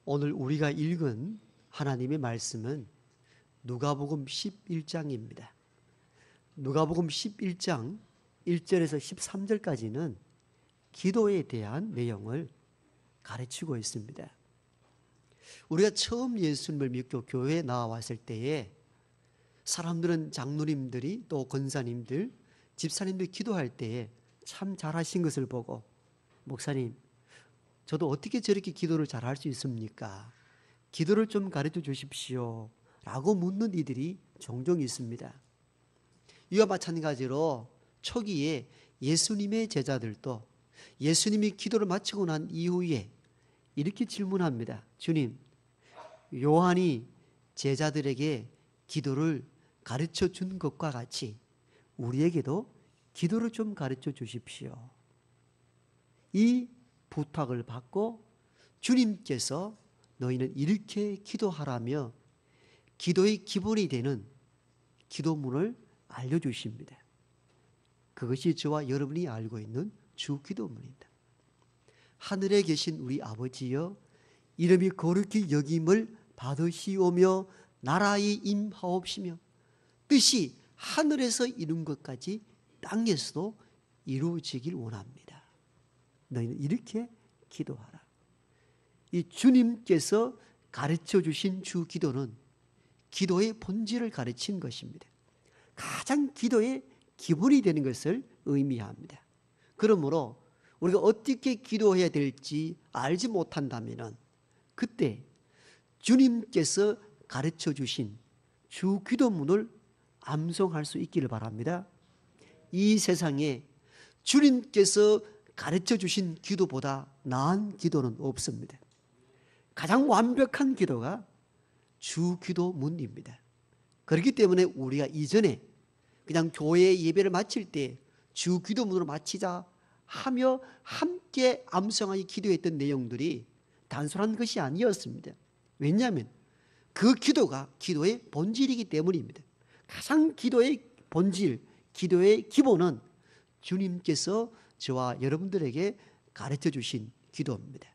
오늘 우리가 읽은 하나님의 말씀은 누가복음 11장입니다. 누가복음 11장 1절에서 13절까지는 기도에 대한 내용을 가르치고 있습니다. 우리가 처음 예수님을 믿고 교회에 나와왔을 때에 사람들은 장로님들이 또 권사님들, 집사님들이 기도할 때에 참 잘하신 것을 보고 목사님, 저도 어떻게 저렇게 기도를 잘할 수 있습니까? 기도를 좀 가르쳐 주십시오 라고 묻는 이들이 종종 있습니다. 이와 마찬가지로 초기에 예수님의 제자들도 예수님이 기도를 마치고 난 이후에 이렇게 질문합니다. 주님, 요한이 제자들에게 기도를 가르쳐 준 것과 같이 우리에게도 기도를 좀 가르쳐 주십시오. 이 부탁을 받고 주님께서 너희는 이렇게 기도하라며 기도의 기본이 되는 기도문을 알려주십니다. 그것이 저와 여러분이 알고 있는 주 기도문입니다. 하늘에 계신 우리 아버지여, 이름이 거룩히 여김을 받으시오며 나라의 임하옵시며 뜻이 하늘에서 이룬 것까지 땅에서도 이루어지길 원합니다. 너희는 이렇게 기도하라. 이 주님께서 가르쳐 주신 주 기도는 기도의 본질을 가르친 것입니다. 가장 기도의 기본이 되는 것을 의미합니다. 그러므로 우리가 어떻게 기도해야 될지 알지 못한다면 그때 주님께서 가르쳐 주신 주 기도문을 암송할 수 있기를 바랍니다. 이 세상에 주님께서 가르쳐 주신 기도보다 나은 기도는 없습니다. 가장 완벽한 기도가 주 기도문입니다. 그렇기 때문에 우리가 이전에 그냥 교회 예배를 마칠 때 주 기도문으로 마치자 하며 함께 암송하여 기도했던 내용들이 단순한 것이 아니었습니다. 왜냐하면 그 기도가 기도의 본질이기 때문입니다. 가장 기도의 본질, 기도의 기본은 주님께서 저와 여러분들에게 가르쳐 주신 기도입니다.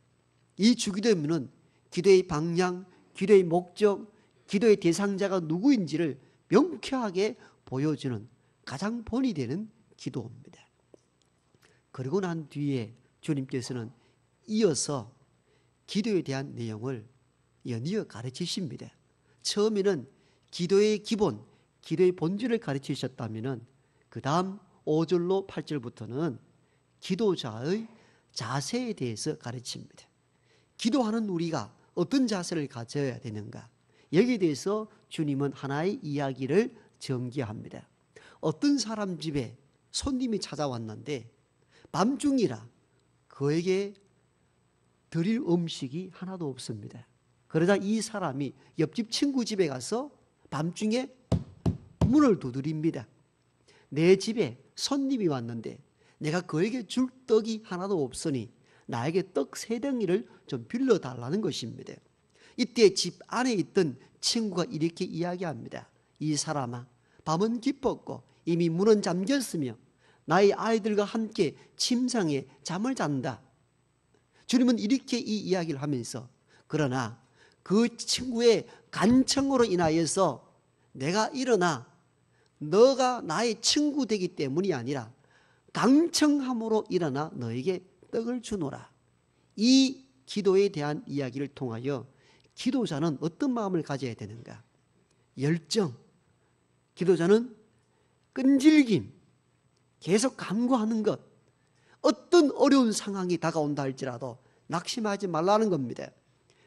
이 주기도문은 기도의 방향, 기도의 목적, 기도의 대상자가 누구인지를 명쾌하게 보여주는 가장 본이 되는 기도입니다. 그리고 난 뒤에 주님께서는 이어서 기도에 대한 내용을 연이어 가르치십니다. 처음에는 기도의 기본, 기도의 본질을 가르치셨다면 그 다음 5절로 8절부터는 기도자의 자세에 대해서 가르칩니다. 기도하는 우리가 어떤 자세를 가져야 되는가? 여기에 대해서 주님은 하나의 이야기를 전개합니다. 어떤 사람 집에 손님이 찾아왔는데 밤중이라 그에게 드릴 음식이 하나도 없습니다. 그러자 이 사람이 옆집 친구 집에 가서 밤중에 문을 두드립니다. 내 집에 손님이 왔는데 내가 그에게 줄 떡이 하나도 없으니 나에게 떡 3덩이를 좀 빌려달라는 것입니다. 이때 집 안에 있던 친구가 이렇게 이야기합니다. 이 사람아, 밤은 깊었고 이미 문은 잠겼으며 나의 아이들과 함께 침상에 잠을 잔다. 주님은 이렇게 이 이야기를 하면서 그러나 그 친구의 간청으로 인하여서 내가 일어나 너가 나의 친구 되기 때문이 아니라 강청함으로 일어나 너에게 떡을 주노라. 이 기도에 대한 이야기를 통하여 기도자는 어떤 마음을 가져야 되는가? 열정. 기도자는 끈질김. 계속 간구하는 것. 어떤 어려운 상황이 다가온다 할지라도 낙심하지 말라는 겁니다.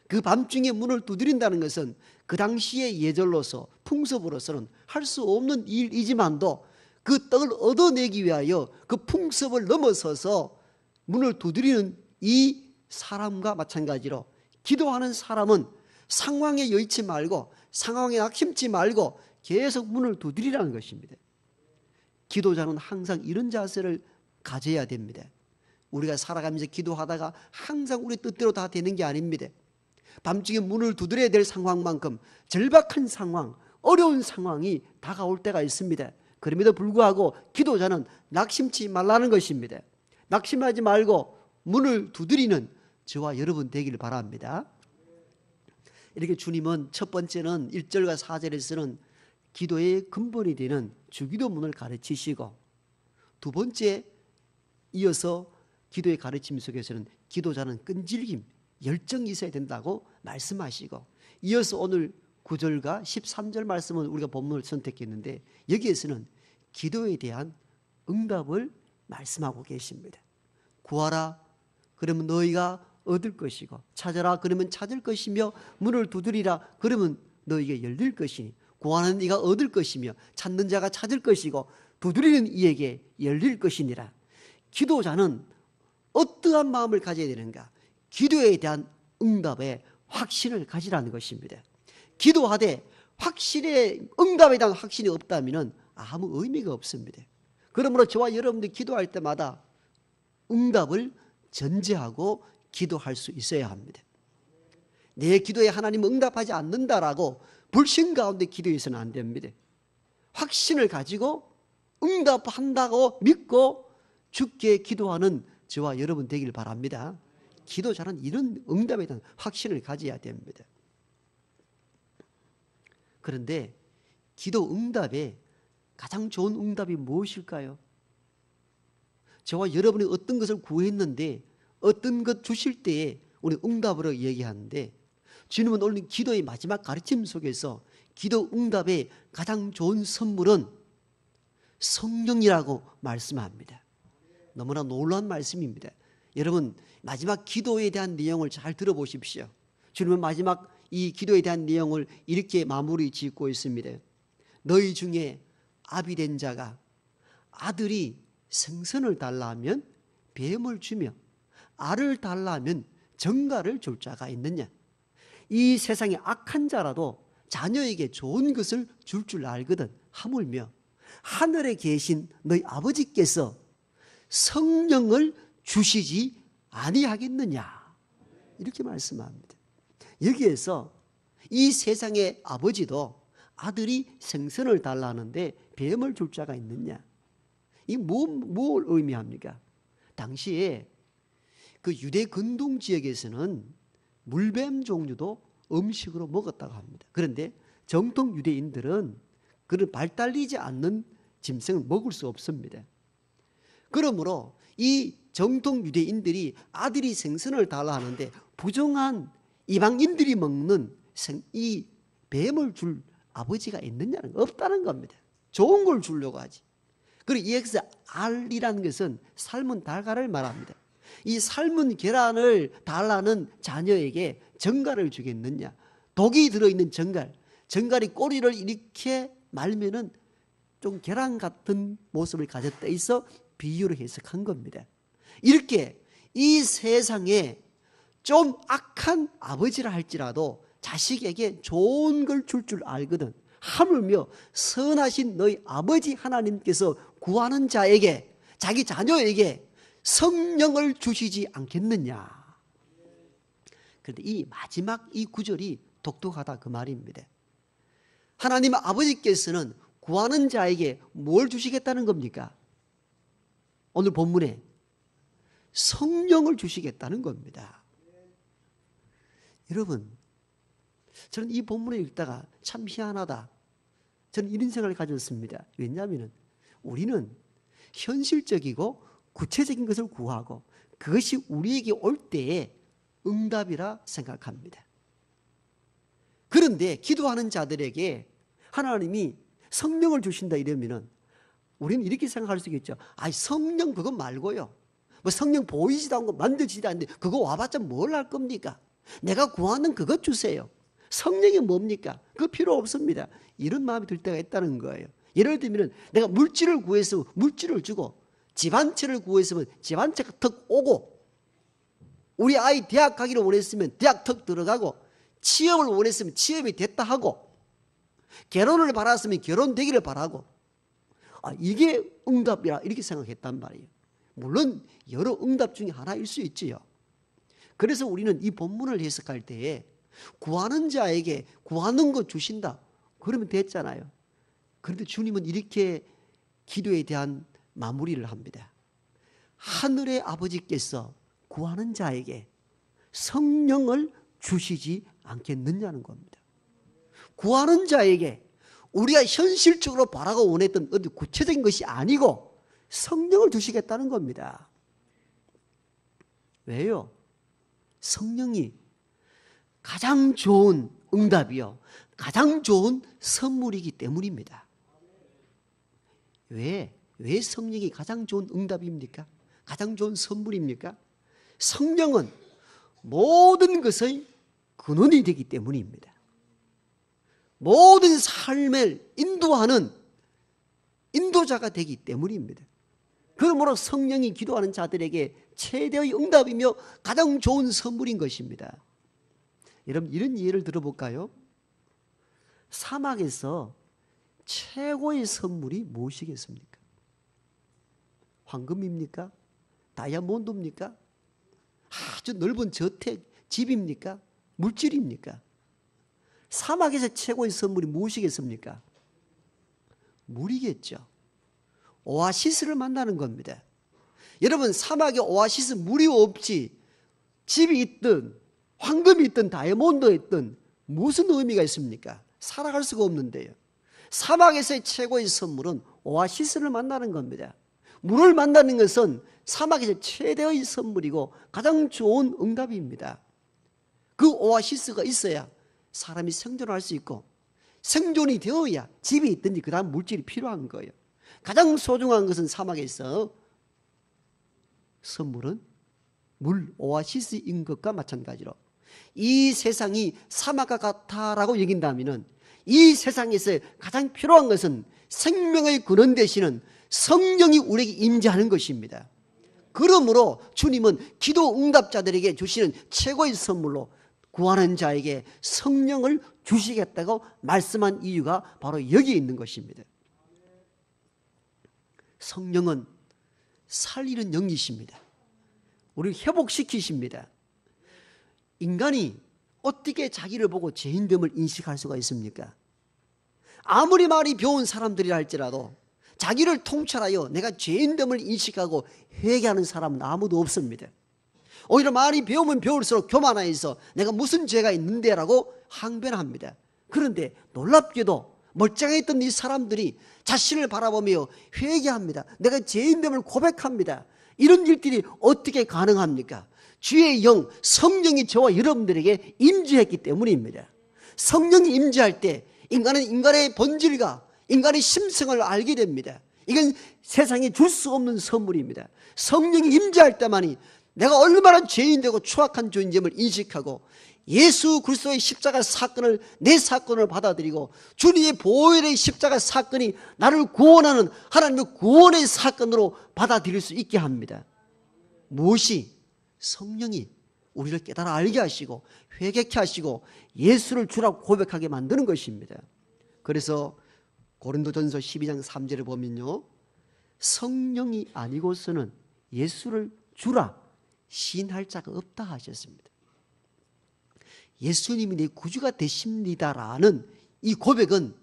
그 밤중에 문을 두드린다는 것은 그 당시의 예절로서 풍습으로서는 할 수 없는 일이지만도 그 떡을 얻어내기 위하여 그 풍습을 넘어서서 문을 두드리는 이 사람과 마찬가지로 기도하는 사람은 상황에 여의치 말고 상황에 낙심치 말고 계속 문을 두드리라는 것입니다. 기도자는 항상 이런 자세를 가져야 됩니다. 우리가 살아가면서 기도하다가 항상 우리 뜻대로 다 되는 게 아닙니다. 밤중에 문을 두드려야 될 상황만큼 절박한 상황, 어려운 상황이 다가올 때가 있습니다. 그럼에도 불구하고 기도자는 낙심치 말라는 것입니다. 낙심하지 말고 문을 두드리는 저와 여러분 되기를 바랍니다. 이렇게 주님은 첫 번째는 1절과 4절에서는 기도의 근본이 되는 주기도문을 가르치시고, 두 번째 이어서 기도의 가르침 속에서는 기도자는 끈질김, 열정이 있어야 된다고 말씀하시고, 이어서 오늘 9절과 13절 말씀은 우리가 본문을 선택했는데, 여기에서는 기도에 대한 응답을 말씀하고 계십니다. 구하라 그러면 너희가 얻을 것이고, 찾아라 그러면 찾을 것이며, 문을 두드리라 그러면 너희에게 열릴 것이니, 구하는 이가 얻을 것이며 찾는 자가 찾을 것이고 두드리는 이에게 열릴 것이니라. 기도자는 어떠한 마음을 가져야 되는가? 기도에 대한 응답에 확신을 가지라는 것입니다. 기도하되 확신의 응답에 대한 확신이 없다면 아무 의미가 없습니다. 그러므로 저와 여러분들이 기도할 때마다 응답을 전제하고 기도할 수 있어야 합니다. 내 기도에 하나님은 응답하지 않는다라고 불신 가운데 기도해서는 안 됩니다. 확신을 가지고 응답한다고 믿고 주께 기도하는 저와 여러분 되길 바랍니다. 기도자는 이런 응답에 대한 확신을 가져야 됩니다. 그런데 기도 응답에 가장 좋은 응답이 무엇일까요? 저와 여러분이 어떤 것을 구했는데 어떤 것 주실 때에 우리 응답으로 얘기하는데, 주님은 오늘 기도의 마지막 가르침 속에서 기도 응답의 가장 좋은 선물은 성령이라고 말씀합니다. 너무나 놀라운 말씀입니다. 여러분, 마지막 기도에 대한 내용을 잘 들어보십시오. 주님은 마지막 이 기도에 대한 내용을 이렇게 마무리 짓고 있습니다. 너희 중에 아비된 자가 아들이 생선을 달라 하면 뱀을 주며 알을 달라 하면 정갈을 줄 자가 있느냐? 이 세상에 악한 자라도 자녀에게 좋은 것을 줄 알거든. 하물며 하늘에 계신 너희 아버지께서 성령을 주시지 아니하겠느냐? 이렇게 말씀합니다. 여기에서 이 세상의 아버지도 아들이 생선을 달라 하는데 뱀을 줄 자가 있느냐? 이 뭘 의미합니까? 당시에 그 유대 근동 지역에서는 물뱀 종류도 음식으로 먹었다고 합니다. 그런데 정통 유대인들은 그런 발달리지 않는 짐승을 먹을 수 없습니다. 그러므로 이 정통 유대인들이 아들이 생선을 달라 하는데 부정한 이방인들이 먹는 이 뱀을 줄 아버지가 있느냐는 없다는 겁니다. 좋은 걸 주려고 하지. 그리고 여기서 알이라는 것은 삶은 달걀을 말합니다. 이 삶은 계란을 달라는 자녀에게 정갈을 주겠느냐? 독이 들어있는 정갈이 꼬리를 이렇게 말면은 좀 계란 같은 모습을 가졌다 해서 비유로 해석한 겁니다. 이렇게 이 세상에 좀 악한 아버지라 할지라도 자식에게 좋은 걸 줄 알거든. 하물며 선하신 너희 아버지 하나님께서 구하는 자에게, 자기 자녀에게 성령을 주시지 않겠느냐. 그런데 이 마지막 이 구절이 독특하다 그 말입니다. 하나님 아버지께서는 구하는 자에게 뭘 주시겠다는 겁니까? 오늘 본문에 성령을 주시겠다는 겁니다. 여러분, 저는 이 본문을 읽다가 참 희한하다. 저는 이런 생각을 가졌습니다. 왜냐하면 우리는 현실적이고 구체적인 것을 구하고 그것이 우리에게 올 때에 응답이라 생각합니다. 그런데 기도하는 자들에게 하나님이 성령을 주신다 이러면은 우리는 이렇게 생각할 수 있겠죠. 아, 성령 그거 말고요. 뭐 성령 보이지도 않고 만들지도 않는데 그거 와봤자 뭘 할 겁니까? 내가 구하는 그것 주세요. 성령이 뭡니까? 그거 필요 없습니다. 이런 마음이 들 때가 있다는 거예요. 예를 들면 내가 물질을 구해서 물질을 주고 집 한 채를 구했으면 집 한 채가 턱 오고, 우리 아이 대학 가기를 원했으면 대학 턱 들어가고, 취업을 원했으면 취업이 됐다 하고, 결혼을 바랐으면 결혼되기를 바라고, 이게 응답이라 이렇게 생각했단 말이에요. 물론 여러 응답 중에 하나일 수 있지요. 그래서 우리는 이 본문을 해석할 때에 구하는 자에게 구하는 것 주신다 그러면 됐잖아요. 그런데 주님은 이렇게 기도에 대한 마무리를 합니다. 하늘의 아버지께서 구하는 자에게 성령을 주시지 않겠느냐는 겁니다. 구하는 자에게 우리가 현실적으로 바라고 원했던 어떤 구체적인 것이 아니고 성령을 주시겠다는 겁니다. 왜요? 성령이 가장 좋은 응답이요, 가장 좋은 선물이기 때문입니다. 왜 성령이 가장 좋은 응답입니까? 가장 좋은 선물입니까? 성령은 모든 것의 근원이 되기 때문입니다. 모든 삶을 인도하는 인도자가 되기 때문입니다. 그러므로 성령이 기도하는 자들에게 최대의 응답이며 가장 좋은 선물인 것입니다. 여러분, 이런 예를 들어볼까요? 사막에서 최고의 선물이 무엇이겠습니까? 황금입니까? 다이아몬드입니까? 아주 넓은 저택, 집입니까? 물질입니까? 사막에서 최고의 선물이 무엇이겠습니까? 물이겠죠. 오아시스를 만나는 겁니다. 여러분, 사막에 오아시스 물이 없이 집이 있든 황금이 있든 다이아몬드가 있든 무슨 의미가 있습니까? 살아갈 수가 없는데요. 사막에서의 최고의 선물은 오아시스를 만나는 겁니다. 물을 만나는 것은 사막에서 최대의 선물이고 가장 좋은 응답입니다. 그 오아시스가 있어야 사람이 생존할 수 있고, 생존이 되어야 집이 있든지 그 다음 물질이 필요한 거예요. 가장 소중한 것은 사막에서 선물은 물, 오아시스인 것과 마찬가지로 이 세상이 사막과 같다라고 여긴다면 이 세상에서 가장 필요한 것은 생명의 근원 되시는 성령이 우리에게 임재하는 것입니다. 그러므로 주님은 기도 응답자들에게 주시는 최고의 선물로 구하는 자에게 성령을 주시겠다고 말씀한 이유가 바로 여기에 있는 것입니다. 성령은 살리는 영이십니다. 우리를 회복시키십니다. 인간이 어떻게 자기를 보고 죄인됨을 인식할 수가 있습니까? 아무리 말이 배운 사람들이라 할지라도 자기를 통찰하여 내가 죄인됨을 인식하고 회개하는 사람은 아무도 없습니다. 오히려 말이 배우면 배울수록 교만해서 내가 무슨 죄가 있는데 라고 항변합니다. 그런데 놀랍게도 멀쩡했던 이 사람들이 자신을 바라보며 회개합니다. 내가 죄인됨을 고백합니다. 이런 일들이 어떻게 가능합니까? 주의 영, 성령이 저와 여러분들에게 임재했기 때문입니다. 성령이 임재할 때 인간은 인간의 본질과 인간의 심성을 알게 됩니다. 이건 세상에 줄 수 없는 선물입니다. 성령이 임재할 때만이 내가 얼마나 죄인되고 추악한 존재임을 인식하고 예수 그리스도의 십자가 사건을, 내 사건을 받아들이고 주님의 보혈의 십자가 사건이 나를 구원하는 하나님의 구원의 사건으로 받아들일 수 있게 합니다. 무엇이? 성령이 우리를 깨달아 알게 하시고 회개케 하시고 예수를 주라고 고백하게 만드는 것입니다. 그래서 고린도전서 12장 3절을 보면요, 성령이 아니고서는 예수를 주라 시인할 자가 없다 하셨습니다. 예수님이 내 구주가 되십니다라는 이 고백은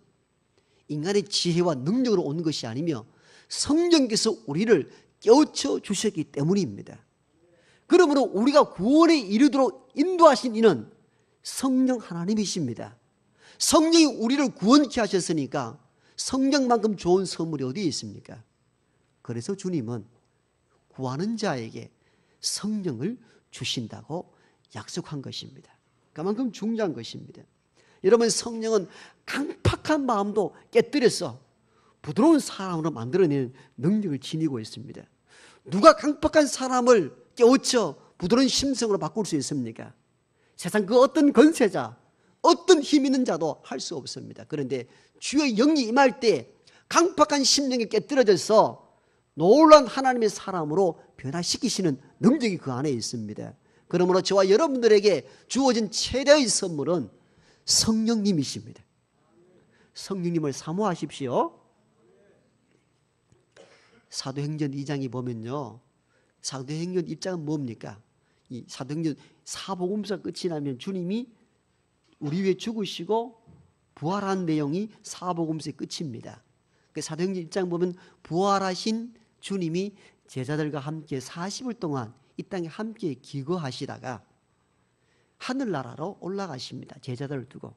인간의 지혜와 능력으로 오는 것이 아니며 성령께서 우리를 깨우쳐 주셨기 때문입니다. 그러므로 우리가 구원에 이르도록 인도하신 이는 성령 하나님이십니다. 성령이 우리를 구원케 하셨으니까 성령만큼 좋은 선물이 어디에 있습니까? 그래서 주님은 구하는 자에게 성령을 주신다고 약속한 것입니다. 그만큼 중요한 것입니다. 여러분, 성령은 강팍한 마음도 깨뜨려서 부드러운 사람으로 만들어내는 능력을 지니고 있습니다. 누가 강팍한 사람을 깨우쳐 부드러운 심성으로 바꿀 수 있습니까? 세상 그 어떤 권세자, 어떤 힘 있는 자도 할 수 없습니다. 그런데 주의 영이 임할 때 강팍한 심령이 깨뜨려져서 놀라운 하나님의 사람으로 변화시키시는 능력이 그 안에 있습니다. 그러므로 저와 여러분들에게 주어진 최대의 선물은 성령님이십니다. 성령님을 사모하십시오. 사도행전 2장에 보면요, 사도행전 1장은 뭡니까? 이 사도행전 사복음서 끝이 나면 주님이 우리 위해 죽으시고 부활한 내용이 사복음서의 끝입니다. 사도행전 1장 보면 부활하신 주님이 제자들과 함께 40일 동안 이 땅에 함께 기거하시다가 하늘나라로 올라가십니다. 제자들을 두고.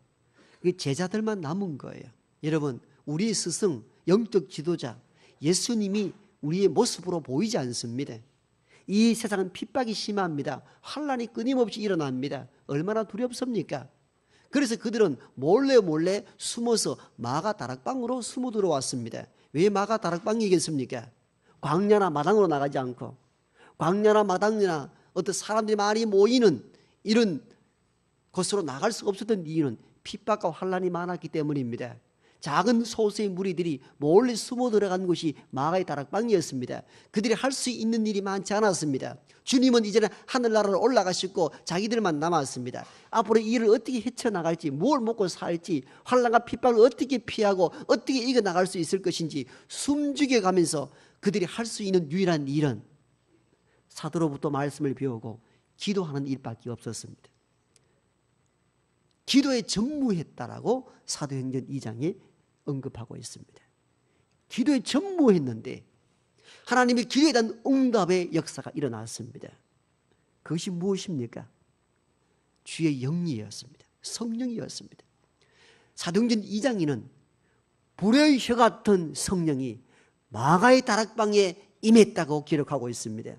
그 제자들만 남은 거예요. 여러분, 우리 스승, 영적 지도자 예수님이 우리의 모습으로 보이지 않습니다. 이 세상은 핍박이 심합니다. 환난이 끊임없이 일어납니다. 얼마나 두렵습니까? 그래서 그들은 몰래 숨어서 마가 다락방으로 숨어 들어왔습니다. 왜 마가 다락방이겠습니까? 광야나 마당으로 나가지 않고, 광야나 마당이나 어떤 사람들이 많이 모이는 이런 곳으로 나갈 수 없었던 이유는 핍박과 환난이 많았기 때문입니다. 작은 소수의 무리들이 몰래 숨어 들어간 곳이 마가의 다락방이었습니다. 그들이 할 수 있는 일이 많지 않았습니다. 주님은 이제는 하늘나라로 올라가셨고 자기들만 남았습니다. 앞으로 이 일을 어떻게 헤쳐나갈지, 뭘 먹고 살지, 환난과 핍박을 어떻게 피하고 어떻게 이겨나갈 수 있을 것인지 숨죽여가면서 그들이 할 수 있는 유일한 일은 사도로부터 말씀을 배우고 기도하는 일밖에 없었습니다. 기도에 전무했다라고 사도행전 2장에 언급하고 있습니다. 기도에 전무했는데 하나님의 기도에 대한 응답의 역사가 일어났습니다. 그것이 무엇입니까? 주의 영이었습니다. 성령이었습니다. 사도행전 2장에는 불의 혀 같은 성령이 마가의 다락방에 임했다고 기록하고 있습니다.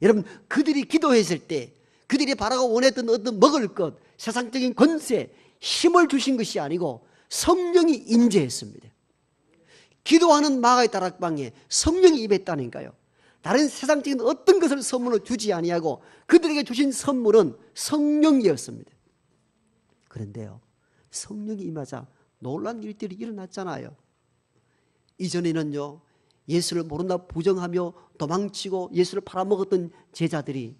여러분, 그들이 기도했을 때 그들이 바라고 원했던 어떤 먹을 것, 세상적인 권세, 힘을 주신 것이 아니고 성령이 임재했습니다. 기도하는 마가의 다락방에 성령이 임했다니까요. 다른 세상적인 어떤 것을 선물로 주지 아니하고 그들에게 주신 선물은 성령이었습니다. 그런데요, 성령이 임하자 놀란 일들이 일어났잖아요. 이전에는요, 예수를 모른다 부정하며 도망치고 예수를 팔아먹었던 제자들이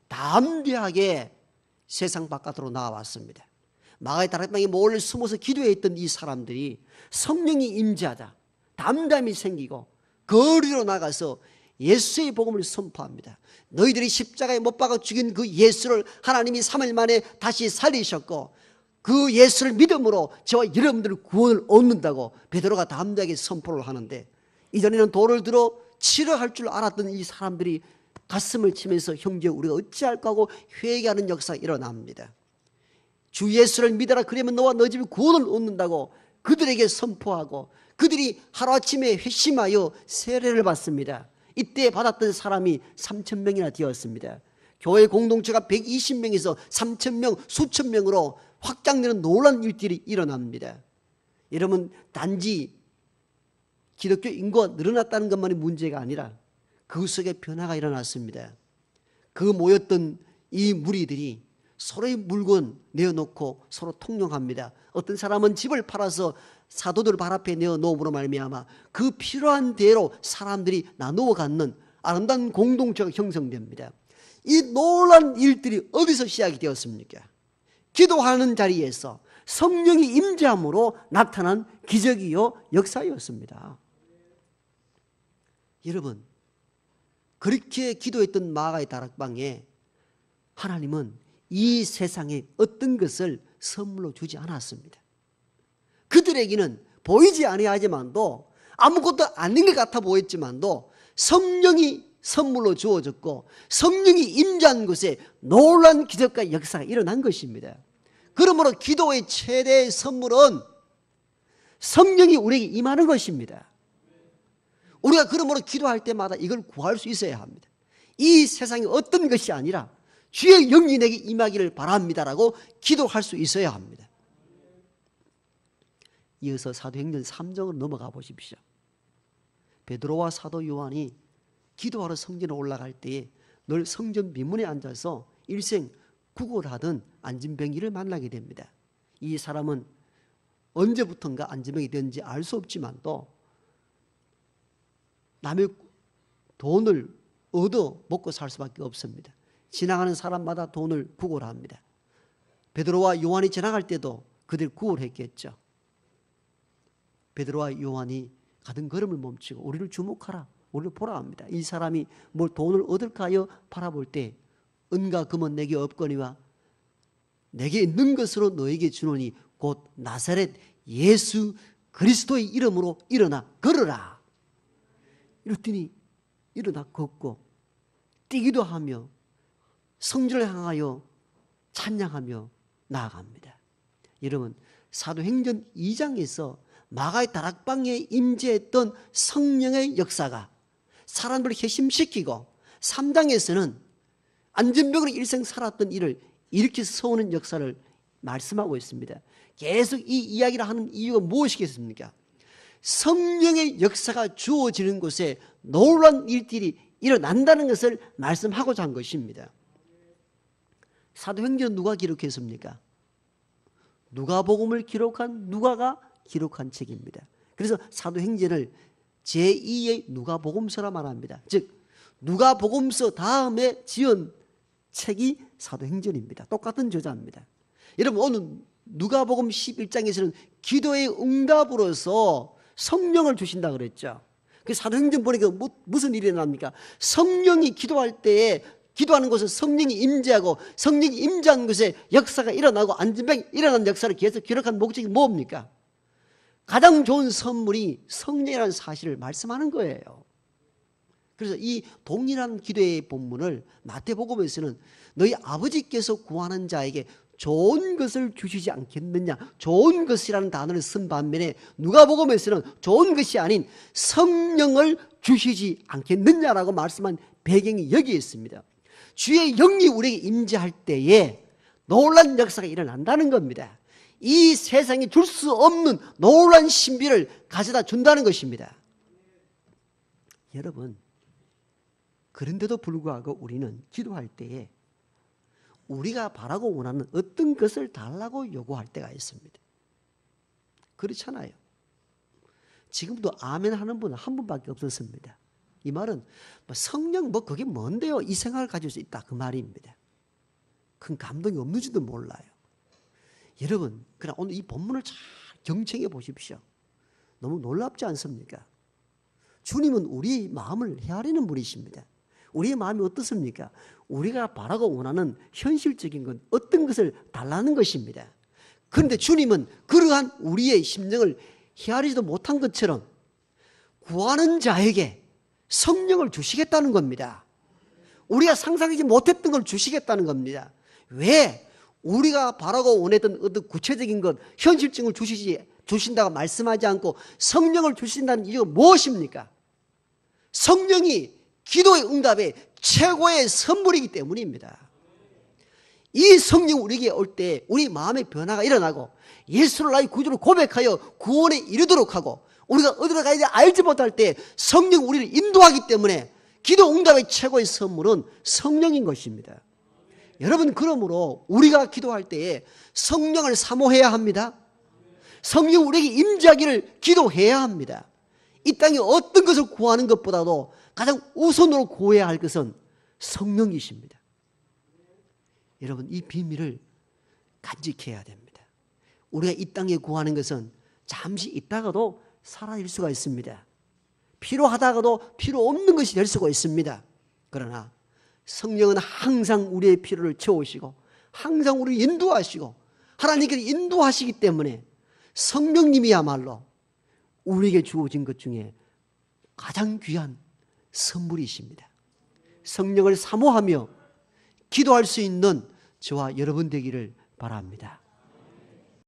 담대하게 세상 바깥으로 나왔습니다. 마가의 다락방에 몰래 숨어서 기도했던 이 사람들이 성령이 임재하자 담담이 생기고 거리로 나가서 예수의 복음을 선포합니다. 너희들이 십자가에 못 박아 죽인 그 예수를 하나님이 3일 만에 다시 살리셨고 그 예수를 믿음으로 저와 여러분들 구원을 얻는다고 베드로가 담대하게 선포를 하는데, 이전에는 돌을 들어 치러 할 줄 알았던 이 사람들이 가슴을 치면서 형제 우리가 어찌할까 하고 회개하는 역사가 일어납니다. 주 예수를 믿어라, 그러면 너와 너 집이 구원을 얻는다고 그들에게 선포하고 그들이 하루아침에 회심하여 세례를 받습니다. 이때 받았던 사람이 3,000명이나 되었습니다. 교회 공동체가 120명에서 3,000명, 수천 명으로 확장되는 놀라운 일들이 일어납니다. 여러분, 단지 기독교 인구가 늘어났다는 것만이 문제가 아니라 그 속에 변화가 일어났습니다. 그 모였던 이 무리들이 서로의 물건 내어놓고 서로 통용합니다. 어떤 사람은 집을 팔아서 사도들 발 앞에 내어놓음으로 말미암아 그 필요한 대로 사람들이 나누어 갖는 아름다운 공동체가 형성됩니다. 이 놀라운 일들이 어디서 시작이 되었습니까? 기도하는 자리에서 성령이 임재함으로 나타난 기적이요 역사였습니다. 여러분, 그렇게 기도했던 마가의 다락방에 하나님은 이 세상에 어떤 것을 선물로 주지 않았습니다. 그들에게는 보이지 아니하지만도 아무것도 아닌 것 같아 보였지만도 성령이 선물로 주어졌고 성령이 임재한 곳에 놀라운 기적과 역사가 일어난 것입니다. 그러므로 기도의 최대의 선물은 성령이 우리에게 임하는 것입니다. 우리가 그러므로 기도할 때마다 이걸 구할 수 있어야 합니다. 이 세상에 어떤 것이 아니라 주의 영이 내게 임하기를 바랍니다라고 기도할 수 있어야 합니다. 이어서 사도행전 3장으로 넘어가 보십시오. 베드로와 사도 요한이 기도하러 성전에 올라갈 때에 늘 성전 비문에 앉아서 일생 구걸하던 안진뱅이를 만나게 됩니다. 이 사람은 언제부턴가 안진뱅이 되는지 알 수 없지만도 남의 돈을 얻어 먹고 살 수밖에 없습니다. 지나가는 사람마다 돈을 구걸합니다. 베드로와 요한이 지나갈 때도 그들 구걸했겠죠. 베드로와 요한이 가던 걸음을 멈추고 우리를 주목하라, 우리를 보라 합니다. 이 사람이 뭘 돈을 얻을까 하여 바라볼 때 은과 금은 내게 없거니와 내게 있는 것으로 너에게 주노니 곧 나사렛 예수 그리스도의 이름으로 일어나 걸으라. 이랬더니 일어나 걷고 뛰기도 하며 성전을 향하여 찬양하며 나아갑니다. 여러분, 사도행전 2장에서 마가의 다락방에 임재했던 성령의 역사가 사람들을 회심시키고 3장에서는 안전병으로 일생 살았던 이를 일으켜 세우는 역사를 말씀하고 있습니다. 계속 이 이야기를 하는 이유가 무엇이겠습니까? 성령의 역사가 주어지는 곳에 놀라운 일들이 일어난다는 것을 말씀하고자 한 것입니다. 사도행전은 누가 기록했습니까? 누가복음을 기록한 누가가 기록한 책입니다. 그래서 사도행전을 제2의 누가복음서라 말합니다. 즉 누가복음서 다음에 지은 책이 사도행전입니다. 똑같은 저자입니다. 여러분, 오늘 누가복음 11장에서는 기도의 응답으로서 성령을 주신다 그랬죠. 그 사도행전 보니까 무슨 일이 일어납니까? 성령이 기도할 때에 기도하는 곳에 성령이 임재하고 성령이 임재한 곳에 역사가 일어나고 안전병이 일어난 역사를 계속 기록한 목적이 뭡니까? 가장 좋은 선물이 성령이라는 사실을 말씀하는 거예요. 그래서 이 동일한 기도의 본문을 마태복음에서는 너희 아버지께서 구하는 자에게 좋은 것을 주시지 않겠느냐, 좋은 것이라는 단어를 쓴 반면에 누가복음에서는 좋은 것이 아닌 성령을 주시지 않겠느냐라고 말씀한 배경이 여기에 있습니다. 주의 영이 우리에게 임재할 때에 놀라운 역사가 일어난다는 겁니다. 이 세상에 줄 수 없는 놀라운 신비를 가져다 준다는 것입니다. 여러분, 그런데도 불구하고 우리는 기도할 때에 우리가 바라고 원하는 어떤 것을 달라고 요구할 때가 있습니다. 그렇잖아요. 지금도 아멘 하는 분은 한 분밖에 없었습니다. 이 말은 성령 그게 뭔데요? 이 생각을 가질 수 있다, 그 말입니다. 큰 감동이 없는지도 몰라요. 여러분, 그러나 오늘 이 본문을 잘 경청해 보십시오. 너무 놀랍지 않습니까? 주님은 우리의 마음을 헤아리는 분이십니다. 우리의 마음이 어떻습니까? 우리가 바라고 원하는 현실적인 건 어떤 것을 달라는 것입니다. 그런데 주님은 그러한 우리의 심정을 헤아리지도 못한 것처럼 구하는 자에게 성령을 주시겠다는 겁니다. 우리가 상상하지 못했던 걸 주시겠다는 겁니다. 왜? 우리가 바라고 원했던 어떤 구체적인 것, 현실적인 걸 주신다고 말씀하지 않고 성령을 주신다는 이유가 무엇입니까? 성령이 기도의 응답의 최고의 선물이기 때문입니다. 이 성령 우리에게 올 때 우리 마음의 변화가 일어나고 예수를 나의 구주로 고백하여 구원에 이르도록 하고 우리가 어디로 가야 돼 알지 못할 때 성령 우리를 인도하기 때문에 기도 응답의 최고의 선물은 성령인 것입니다. 여러분, 그러므로 우리가 기도할 때에 성령을 사모해야 합니다. 성령 우리에게 임재하기를 기도해야 합니다. 이 땅에 어떤 것을 구하는 것보다도 가장 우선으로 구해야 할 것은 성령이십니다. 여러분, 이 비밀을 간직해야 됩니다. 우리가 이 땅에 구하는 것은 잠시 있다가도 사라질 수가 있습니다. 필요하다가도 필요 없는 것이 될 수가 있습니다. 그러나 성령은 항상 우리의 필요를 채우시고 항상 우리를 인도하시고 하나님께서 인도하시기 때문에 성령님이야말로 우리에게 주어진 것 중에 가장 귀한 선물이십니다. 성령을 사모하며 기도할 수 있는 저와 여러분 되기를 바랍니다.